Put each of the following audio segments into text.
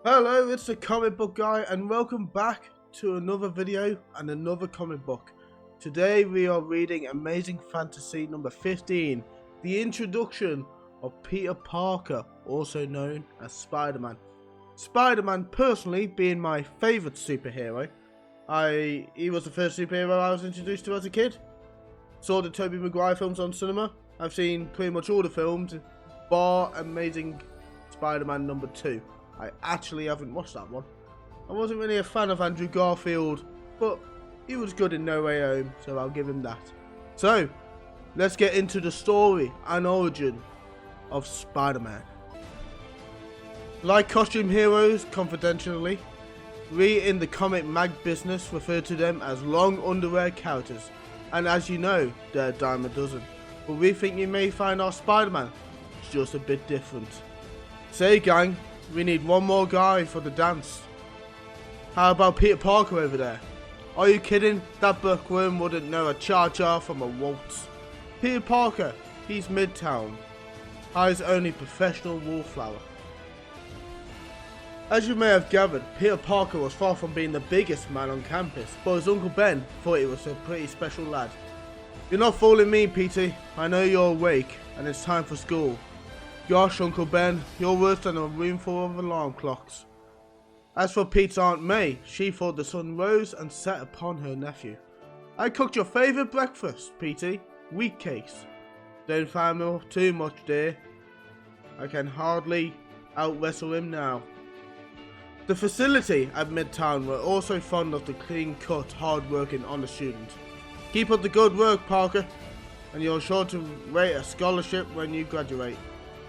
Hello, it's the comic book guy and welcome back to another video and another comic book. Today we are reading Amazing Fantasy number 15, the introduction of Peter Parker, also known as Spider-Man. Spider-Man personally being my favourite superhero. He was the first superhero I was introduced to as a kid. Saw the Tobey Maguire films on cinema. I've seen pretty much all the films bar Amazing Spider-Man number 2. I actually haven't watched that one. I wasn't really a fan of Andrew Garfield, but he was good in No Way Home, so I'll give him that. So, let's get into the story and origin of Spider-Man. Like costume heroes, confidentially, we in the comic mag business refer to them as long underwear characters, and as you know, they're a dime a dozen. But we think you may find our Spider-Man just a bit different. Say gang, we need one more guy for the dance. How about Peter Parker over there? Are you kidding? That bookworm wouldn't know a cha-cha from a waltz. Peter Parker, he's Midtown. High's only professional wallflower. As you may have gathered, Peter Parker was far from being the biggest man on campus, but his Uncle Ben thought he was a pretty special lad. You're not fooling me, Petey. I know you're awake, and it's time for school. Gosh, Uncle Ben, you're worse than a room full of alarm clocks. As for Pete's Aunt May, she thought the sun rose and set upon her nephew. I cooked your favourite breakfast, Petey. Wheat cakes. Don't fire me up too much, dear. I can hardly out-wrestle him now. The facility at Midtown were also fond of the clean-cut, hard-working, honest student. Keep up the good work, Parker, and you're sure to rate a scholarship when you graduate.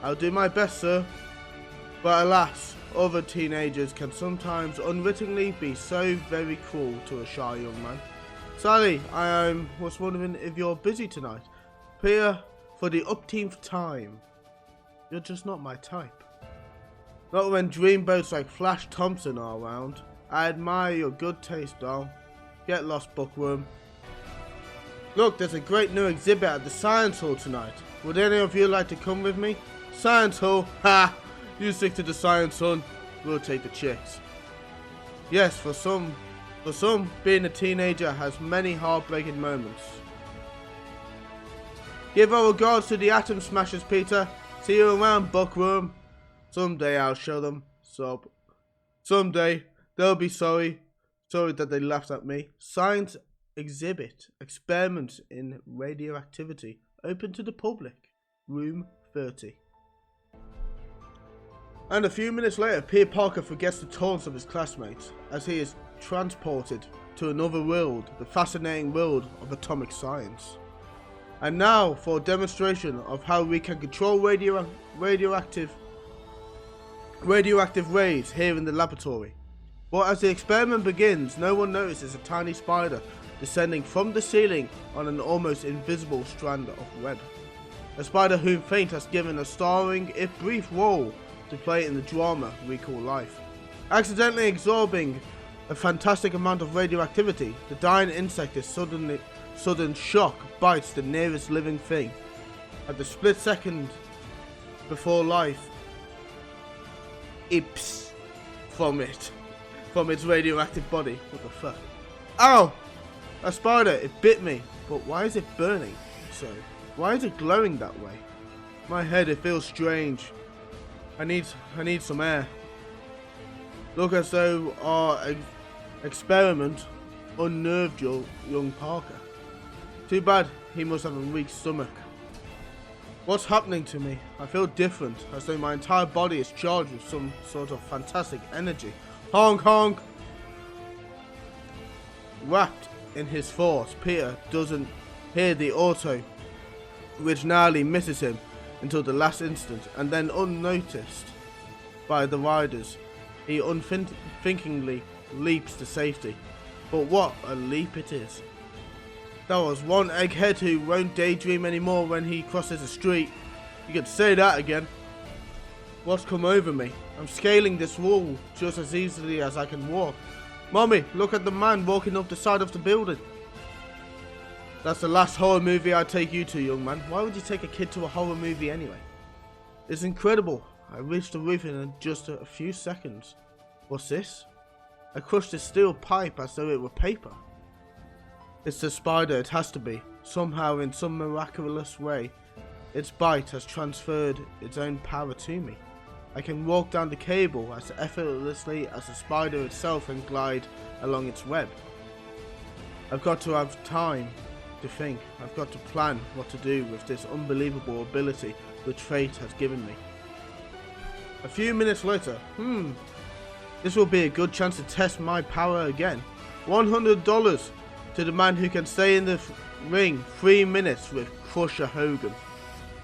I'll do my best, sir. But alas, other teenagers can sometimes unwittingly be so very cruel to a shy young man. Sally, I was wondering if you're busy tonight. Peter, for the upteenth time. You're just not my type. Not when dreamboats like Flash Thompson are around. I admire your good taste, doll. Get lost, bookworm. Look, there's a great new exhibit at the Science Hall tonight. Would any of you like to come with me? Science Hall? Ha! You stick to the science, son. We'll take the chicks. Yes, for some, being a teenager has many heartbreaking moments. Give our regards to the Atom Smashers, Peter. See you around, bookworm. Someday I'll show them. Sob. Someday they'll be sorry that they laughed at me. Science exhibit. Experiments in radioactivity. Open to the public. Room 30. And a few minutes later, Peter Parker forgets the taunts of his classmates as he is transported to another world, the fascinating world of atomic science. And now for a demonstration of how we can control radioactive rays here in the laboratory. But as the experiment begins, no one notices a tiny spider descending from the ceiling on an almost invisible strand of web. A spider whom fate has given a starring, if brief, role to play in the drama we call life. Accidentally absorbing a fantastic amount of radioactivity, the dying insect is sudden shock bites the nearest living thing. At the split second before life ips from its radioactive body. What the fuck? Ow! A spider, it bit me. But why is it burning so? Why is it glowing that way? My head, it feels strange. I need some air. Look as though our experiment unnerved young Parker. Too bad he must have a weak stomach. What's happening to me? I feel different, as though my entire body is charged with some sort of fantastic energy. Honk honk! Wrapped in his thoughts, Peter doesn't hear the auto, which narrowly misses him until the last instant, and then unnoticed by the riders, he unthinkingly leaps to safety. But what a leap it is. That was one egghead who won't daydream anymore when he crosses the street. You could say that again. What's come over me? I'm scaling this wall just as easily as I can walk. Mommy, look at the man walking up the side of the building. That's the last horror movie I'd take you to, young man. Why would you take a kid to a horror movie anyway? It's incredible. I reached the roof in just a few seconds. What's this? I crushed a steel pipe as though it were paper. It's the spider, it has to be. Somehow, in some miraculous way, its bite has transferred its own power to me. I can walk down the cable as effortlessly as the spider itself and glide along its web. I've got to have time to think. I've got to plan what to do with this unbelievable ability which fate has given me. A few minutes later, this will be a good chance to test my power again. $100 to the man who can stay in the ring 3 minutes with Crusher Hogan.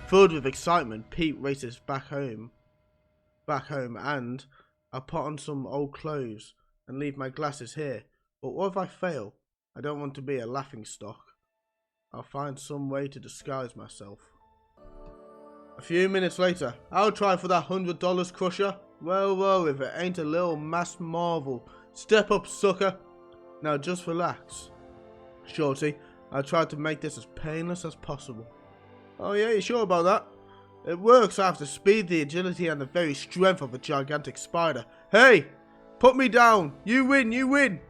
Filled with excitement, Pete races back home and I put on some old clothes and leave my glasses here. But what if I fail? I don't want to be a laughing stock. I'll find some way to disguise myself. A few minutes later, I'll try for that $100, Crusher. Well, if it ain't a little masked marvel. Step up, sucker. Now just relax. Shorty, I'll try to make this as painless as possible. Oh yeah, you sure about that? It works. I have the speed, the agility and the very strength of a gigantic spider. Hey! Put me down! You win, you win!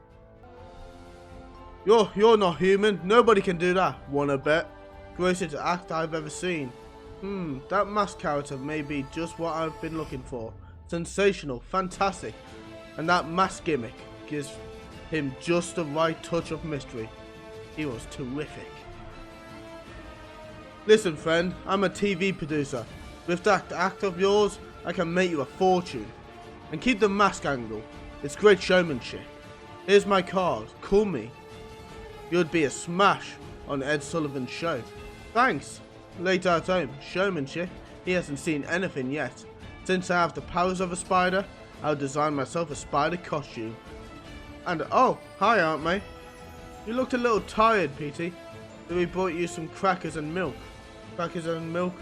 You're not human. Nobody can do that. Wanna bet? Greatest act I've ever seen. That mask character may be just what I've been looking for. Sensational, fantastic. And that mask gimmick gives him just the right touch of mystery. He was terrific. Listen friend, I'm a TV producer. With that act of yours, I can make you a fortune. And keep the mask angle. It's great showmanship. Here's my card. Call me. You'd be a smash on Ed Sullivan's show. Thanks. Later at home, showmanship. He hasn't seen anything yet. Since I have the powers of a spider, I'll design myself a spider costume. And oh, hi Aunt May. You looked a little tired, Petey. So we brought you some crackers and milk. Crackers and milk?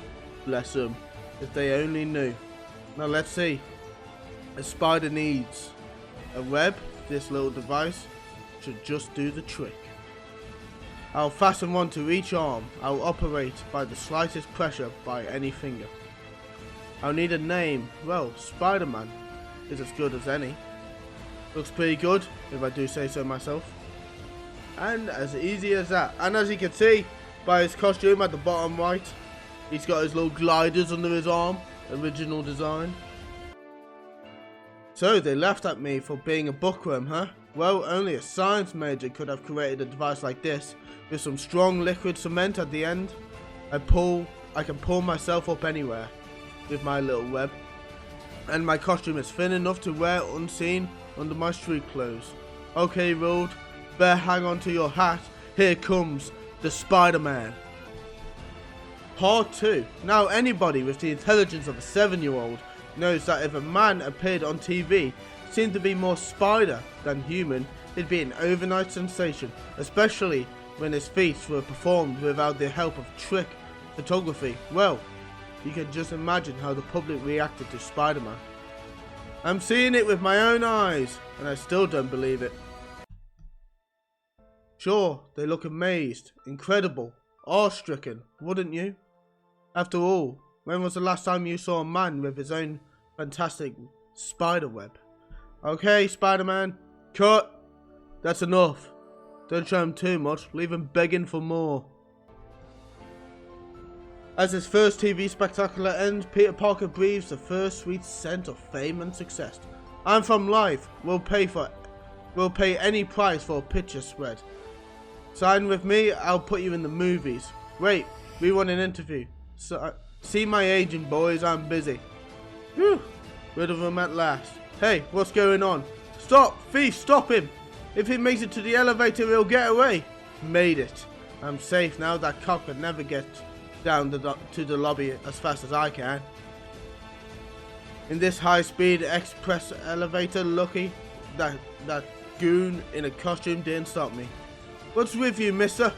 Bless them. If they only knew. Now let's see. A spider needs a web. This little device should just do the trick. I'll fasten one to each arm. I'll operate by the slightest pressure by any finger. I'll need a name. Well, Spider-Man is as good as any. Looks pretty good, if I do say so myself. And as easy as that. And as you can see by his costume at the bottom right, he's got his little gliders under his arm. Original design. So they laughed at me for being a bookworm, huh? Well, only a science major could have created a device like this, with some strong liquid cement at the end. I can pull myself up anywhere with my little web, and my costume is thin enough to wear unseen under my street clothes. Okay, Road, better hang on to your hat. Here comes the Spider-Man. Part 2. Now anybody with the intelligence of a 7-year-old knows that if a man appeared on TV, seemed to be more spider than human, it'd be an overnight sensation, especially when his feats were performed without the help of trick photography. Well, you can just imagine how the public reacted to Spider-Man. I'm seeing it with my own eyes, and I still don't believe it. Sure, they look amazed, incredible, awe-stricken, wouldn't you? After all, when was the last time you saw a man with his own fantastic spider web? Okay, Spider-Man, cut. That's enough. Don't show him too much, leave him begging for more. As his first TV spectacular ends, Peter Parker breathes the first sweet scent of fame and success. I'm from life. We'll pay any price for a picture spread. Sign with me, I'll put you in the movies. Wait, we want an interview. So, see my agent, boys, I'm busy. Whew, rid of him at last. Hey, what's going on? Stop, thief, stop him. If he makes it to the elevator, he'll get away. Made it. I'm safe now. That cop could never get down to the lobby as fast as I can. In this high-speed express elevator, lucky that goon in a costume didn't stop me. What's with you, mister?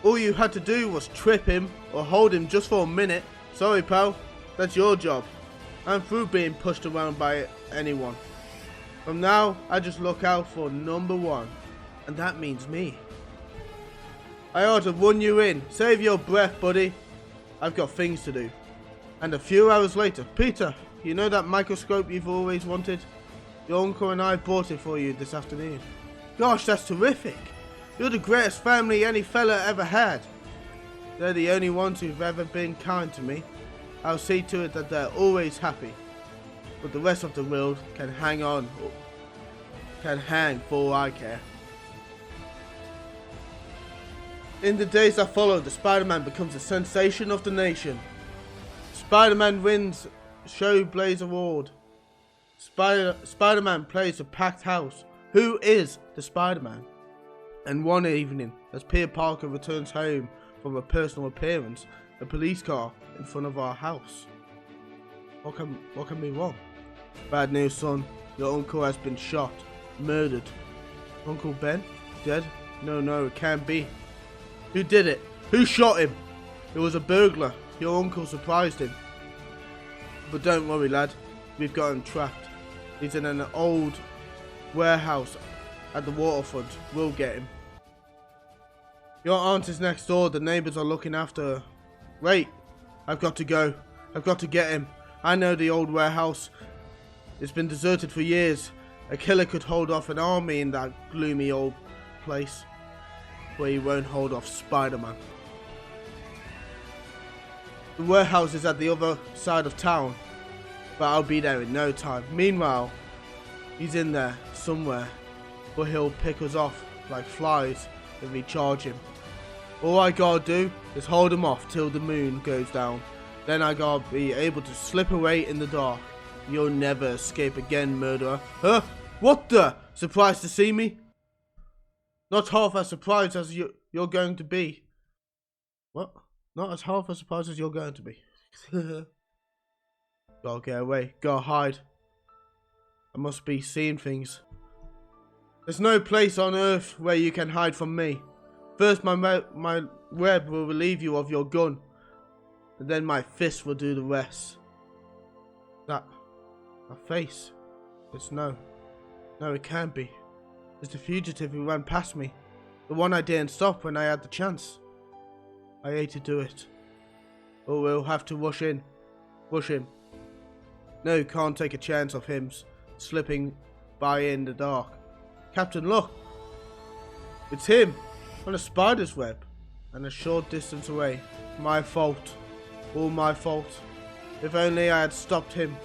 All you had to do was trip him or hold him just for a minute. Sorry, pal. That's your job. I'm through being pushed around by anyone. From now, I just look out for number one. And that means me. I ought to run you in. Save your breath, buddy. I've got things to do. And a few hours later, Peter, you know that microscope you've always wanted? Your uncle and I bought it for you this afternoon. Gosh, that's terrific. You're the greatest family any fella ever had. They're the only ones who've ever been kind to me. I'll see to it that they're always happy. But the rest of the world can hang for all I care. In the days that follow, the Spider-Man becomes a sensation of the nation. Spider-Man wins Showblaze Award. Spider-Man plays a packed house. Who is the Spider-Man? And one evening, as Peter Parker returns home from a personal appearance, a police car in front of our house. What can be wrong? Bad news, son. Your uncle has been shot. Murdered. Uncle Ben? Dead? No, it can't be. Who did it? Who shot him? It was a burglar. Your uncle surprised him. But don't worry, lad. We've got him trapped. He's in an old warehouse at the waterfront. We'll get him. Your aunt is next door. The neighbours are looking after her. Wait. I've got to go. I've got to get him. I know the old warehouse. It's been deserted for years. A killer could hold off an army in that gloomy old place. But he won't hold off Spider-Man. The warehouse is at the other side of town, but I'll be there in no time. Meanwhile, he's in there somewhere, but he'll pick us off like flies if we charge him. All I gotta do is hold him off till the moon goes down. Then I gotta be able to slip away in the dark. You'll never escape again, murderer. Huh? What the? Surprised to see me? Not half as surprised as you're going to be. What? Not as half as surprised as you're going to be. Gotta get away. Gotta hide. I must be seeing things. There's no place on earth where you can hide from me. First my web will relieve you of your gun. And then my fist will do the rest. That face. It's no, it can't be. It's the fugitive who ran past me. The one I didn't stop when I had the chance. I hate to do it. But we'll have to rush in. Rush him. No, can't take a chance of him slipping by in the dark. Captain, look. It's him. On a spider's web. And a short distance away. My fault. All my fault. If only I had stopped him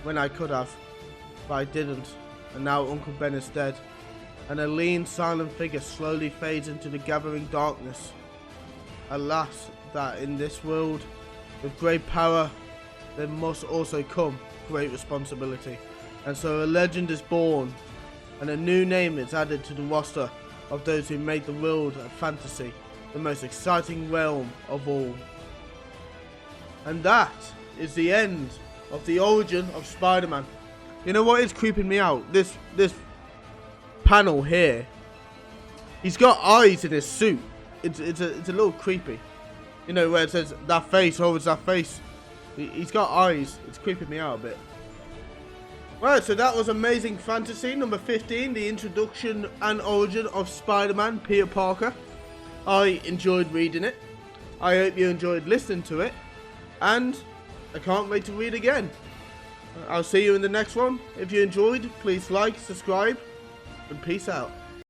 when I could have. But I didn't. And now Uncle Ben is dead. And a lean, silent figure slowly fades into the gathering darkness. Alas, that in this world, with great power, there must also come great responsibility. And so a legend is born, and a new name is added to the roster of those who make the world of fantasy the most exciting realm of all. And that is the end of the origin of Spider-Man. You know what is creeping me out? This panel here. He's got eyes in his suit. It's a little creepy. You know where it says that face, oh, it's that face. He's got eyes. It's creeping me out a bit. Right, so that was Amazing Fantasy number 15, the introduction and origin of Spider-Man, Peter Parker. I enjoyed reading it. I hope you enjoyed listening to it. And I can't wait to read again. I'll see you in the next one. If you enjoyed, please like, subscribe, and peace out.